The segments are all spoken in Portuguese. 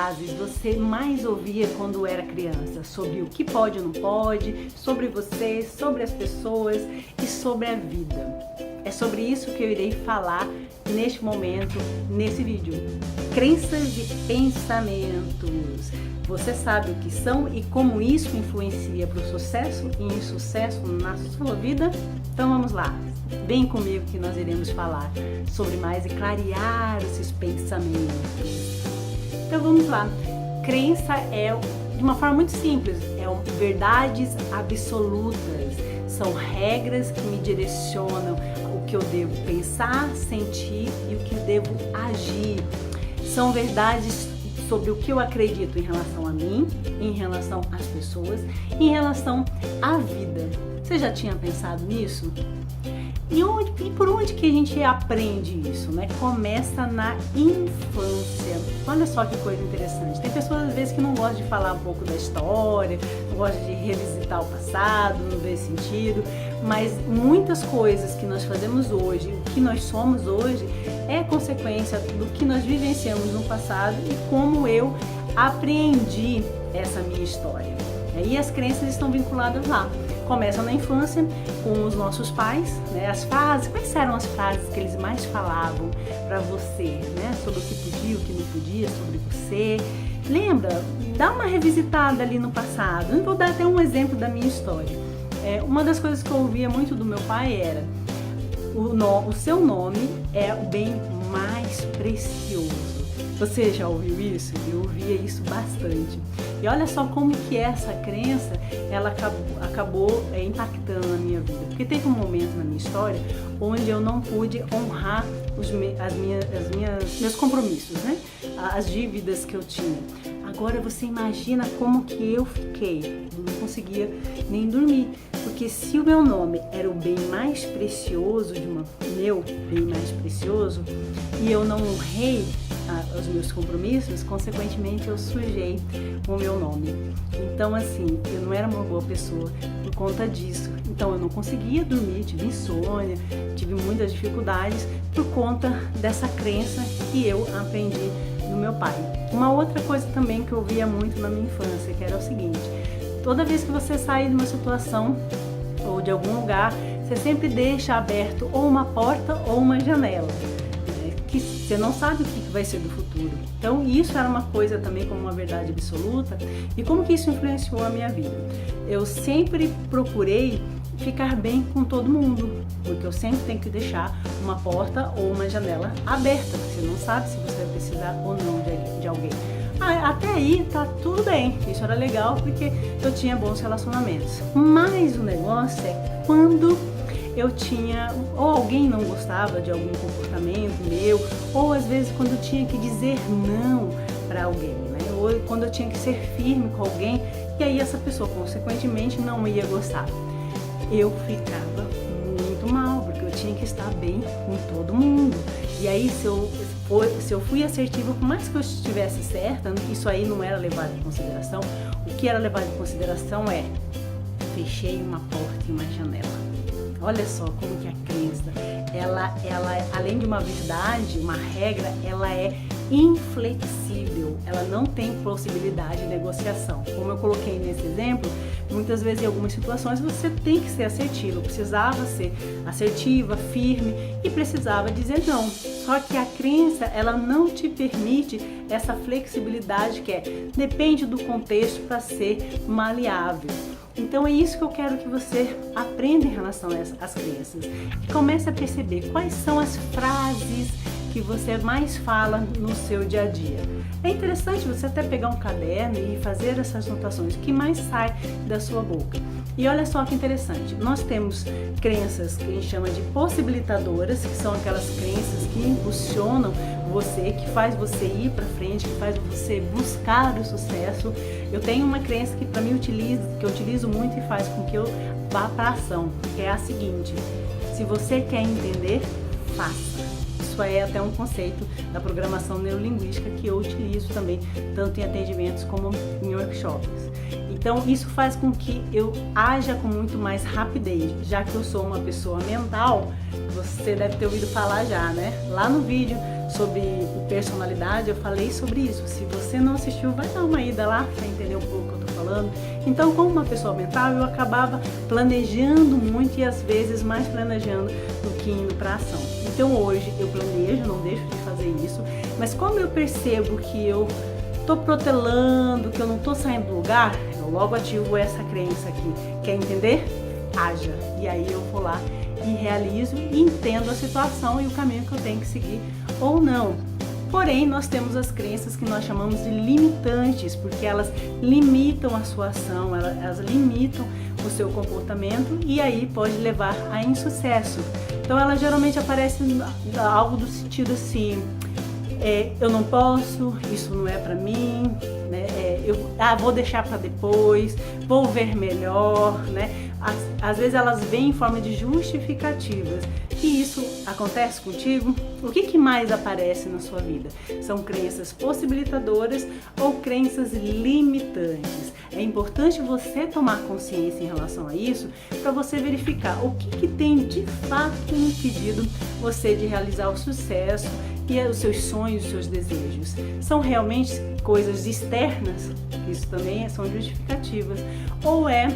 frases você mais ouvia quando era criança? Sobre o que pode ou não pode, sobre você, sobre as pessoas e sobre a vida. É sobre isso que eu irei falar neste momento, nesse vídeo. Crenças de pensamentos. Você sabe o que são e como isso influencia para o sucesso e insucesso na sua vida? Então vamos lá, vem comigo que nós iremos falar sobre mais e clarear esses pensamentos. Então vamos lá, crença é, de uma forma muito simples, verdades absolutas, são regras que me direcionam o que eu devo pensar, sentir e o que eu devo agir. São verdades sobre o que eu acredito em relação a mim, em relação às pessoas, em relação à vida. Você já tinha pensado nisso? E por onde que a gente aprende isso, né? Começa na infância. Olha só que coisa interessante. Tem pessoas às vezes que não gostam de falar um pouco da história, não gostam de revisitar o passado, não vê sentido, mas muitas coisas que nós fazemos hoje, o que nós somos hoje, é consequência do que nós vivenciamos no passado e como eu aprendi essa minha história. E as crenças estão vinculadas lá. Começam na infância com os nossos pais, né? As frases, quais eram as frases que eles mais falavam para você, né? Sobre o que podia, o que não podia, sobre você. Lembra? Dá uma revisitada ali no passado. Eu vou dar até um exemplo da minha história. Uma das coisas que eu ouvia muito do meu pai era: o seu nome é o bem mais precioso. Você já ouviu isso? Eu ouvia isso bastante. E olha só como que essa crença, ela acabou impactando na minha vida. Porque teve um momento na minha história onde eu não pude honrar meus compromissos, né? As dívidas que eu tinha. Agora você imagina como que eu fiquei. Eu não conseguia nem dormir. Porque se o meu nome era o bem mais precioso meu bem mais precioso, e eu não honrei os meus compromissos, consequentemente eu sujei o meu nome. Então assim, eu não era uma boa pessoa por conta disso. Então eu não conseguia dormir, tive insônia, tive muitas dificuldades por conta dessa crença que eu aprendi do meu pai. Uma outra coisa também que eu via muito na minha infância, que era o seguinte: toda vez que você sai de uma situação ou de algum lugar, você sempre deixa aberto ou uma porta ou uma janela, que você não sabe o que vai ser do futuro. Então isso era uma coisa também como uma verdade absoluta. E como que isso influenciou a minha vida? Eu sempre procurei ficar bem com todo mundo, porque eu sempre tenho que deixar uma porta ou uma janela aberta, porque você não sabe se você vai precisar ou não de alguém. Até aí tá tudo bem, isso era legal porque eu tinha bons relacionamentos. Mas o negócio é quando eu tinha, ou alguém não gostava de algum comportamento meu, ou às vezes quando eu tinha que dizer não para alguém, né? Ou quando eu tinha que ser firme com alguém, e aí essa pessoa consequentemente não ia gostar. Eu ficava muito mal, porque eu tinha que estar bem com todo mundo. E aí se eu fui assertiva, por mais que eu estivesse certa, isso aí não era levado em consideração. O que era levado em consideração fechei uma porta e uma janela. Olha só como que a crença, ela além de uma verdade, uma regra, ela é inflexível, ela não tem possibilidade de negociação. Como eu coloquei nesse exemplo, muitas vezes em algumas situações você tem que ser assertivo, precisava ser assertiva, firme e precisava dizer não. Só que a crença, ela não te permite essa flexibilidade que depende do contexto para ser maleável. Então é isso que eu quero que você aprenda em relação às crenças. E comece a perceber quais são as frases que você mais fala no seu dia a dia. É interessante você até pegar um caderno e fazer essas anotações, o que mais sai da sua boca. E olha só que interessante, nós temos crenças que a gente chama de possibilitadoras, que são aquelas crenças que impulsionam você, que faz você ir para frente, que faz você buscar o sucesso. Eu tenho uma crença que para mim que eu utilizo muito e faz com que eu vá para a ação, que é a seguinte: se você quer entender, faça. Isso é até um conceito da programação neurolinguística que eu utilizo também, tanto em atendimentos como em workshops. Então isso faz com que eu haja com muito mais rapidez, já que eu sou uma pessoa mental. Você deve ter ouvido falar já, né? Lá no vídeo sobre personalidade, eu falei sobre isso. Se você não assistiu, vai dar uma ida lá para entender um pouco o que eu tô falando. Então, como uma pessoa mental, eu acabava planejando muito e às vezes mais planejando do que indo para ação. Então hoje eu planejo, não deixo de fazer isso, mas como eu percebo que eu tô protelando, que eu não tô saindo do lugar, eu logo ativo essa crença aqui. Quer entender? Haja. E aí eu vou lá e realizo e entendo a situação e o caminho que eu tenho que seguir ou não. Porém, nós temos as crenças que nós chamamos de limitantes, porque elas limitam a sua ação, elas limitam o seu comportamento e aí pode levar a insucesso. Então, ela geralmente aparece algo do sentido assim, eu não posso, isso não é para mim, né? Vou deixar para depois, vou ver melhor, né? Às vezes elas vêm em forma de justificativas. E isso acontece contigo? O que mais aparece na sua vida? São crenças possibilitadoras ou crenças limitantes? É importante você tomar consciência em relação a isso para você verificar o que tem de fato impedido você de realizar o sucesso e os seus sonhos, os seus desejos. São realmente coisas externas? Isso também são justificativas. Ou é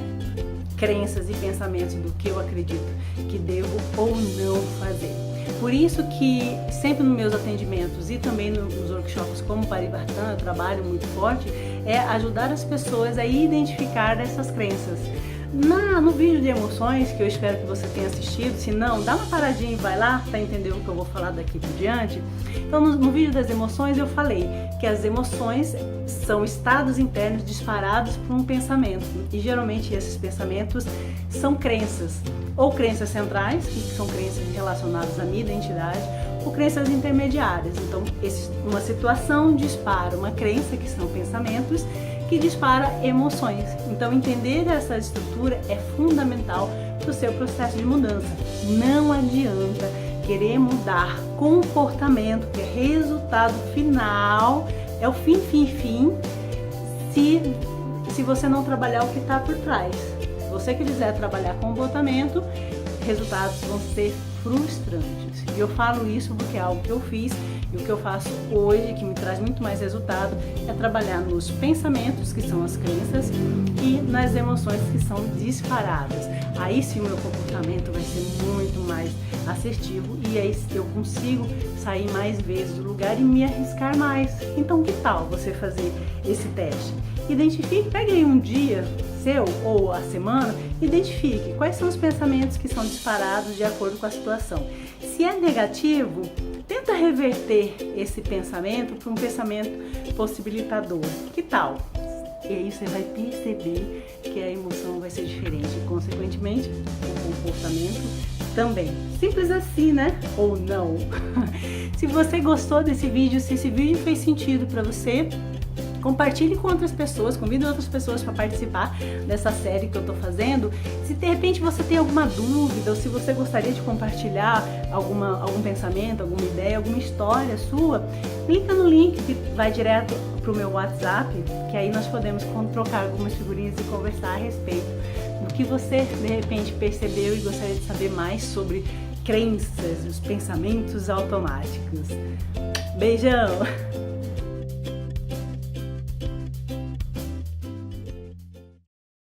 crenças e pensamentos do que eu acredito que devo ou não fazer. Por isso que sempre nos meus atendimentos e também nos workshops como Parivartana, eu trabalho muito forte, é ajudar as pessoas a identificar essas crenças. No vídeo de emoções, que eu espero que você tenha assistido, se não, dá uma paradinha e vai lá para entender o que eu vou falar daqui por diante. Então, no vídeo das emoções, eu falei que as emoções são estados internos disparados por um pensamento. E geralmente esses pensamentos são crenças, ou crenças centrais, que são crenças relacionadas à minha identidade, ou crenças intermediárias. Então, uma situação dispara uma crença, que são pensamentos, que dispara emoções. Então, entender essa estrutura é fundamental para o seu processo de mudança. Não adianta querer mudar comportamento, que é resultado final, é o fim, se você não trabalhar o que está por trás. Se você quiser trabalhar comportamento, resultados vão ser frustrantes. E eu falo isso porque é algo que eu fiz e o que eu faço hoje, que me traz muito mais resultado, é trabalhar nos pensamentos, que são as crenças, e nas emoções, que são disparadas. Aí sim o meu comportamento vai ser muito mais assertivo e aí eu consigo sair mais vezes do lugar e me arriscar mais. Então, que tal você fazer esse teste? Identifique, pegue aí um dia seu ou a semana, identifique quais são os pensamentos que são disparados de acordo com a situação. Se é negativo, tenta reverter esse pensamento para um pensamento possibilitador. Que tal? E aí você vai perceber que a emoção vai ser diferente e, consequentemente, o comportamento também. Simples assim, né? Ou não? Se você gostou desse vídeo, se esse vídeo fez sentido para você, compartilhe com outras pessoas, convide outras pessoas para participar dessa série que eu estou fazendo. Se de repente você tem alguma dúvida ou se você gostaria de compartilhar algum pensamento, alguma ideia, alguma história sua, clica no link que vai direto para o meu WhatsApp, que aí nós podemos trocar algumas figurinhas e conversar a respeito do que você de repente percebeu e gostaria de saber mais sobre crenças, os pensamentos automáticos. Beijão!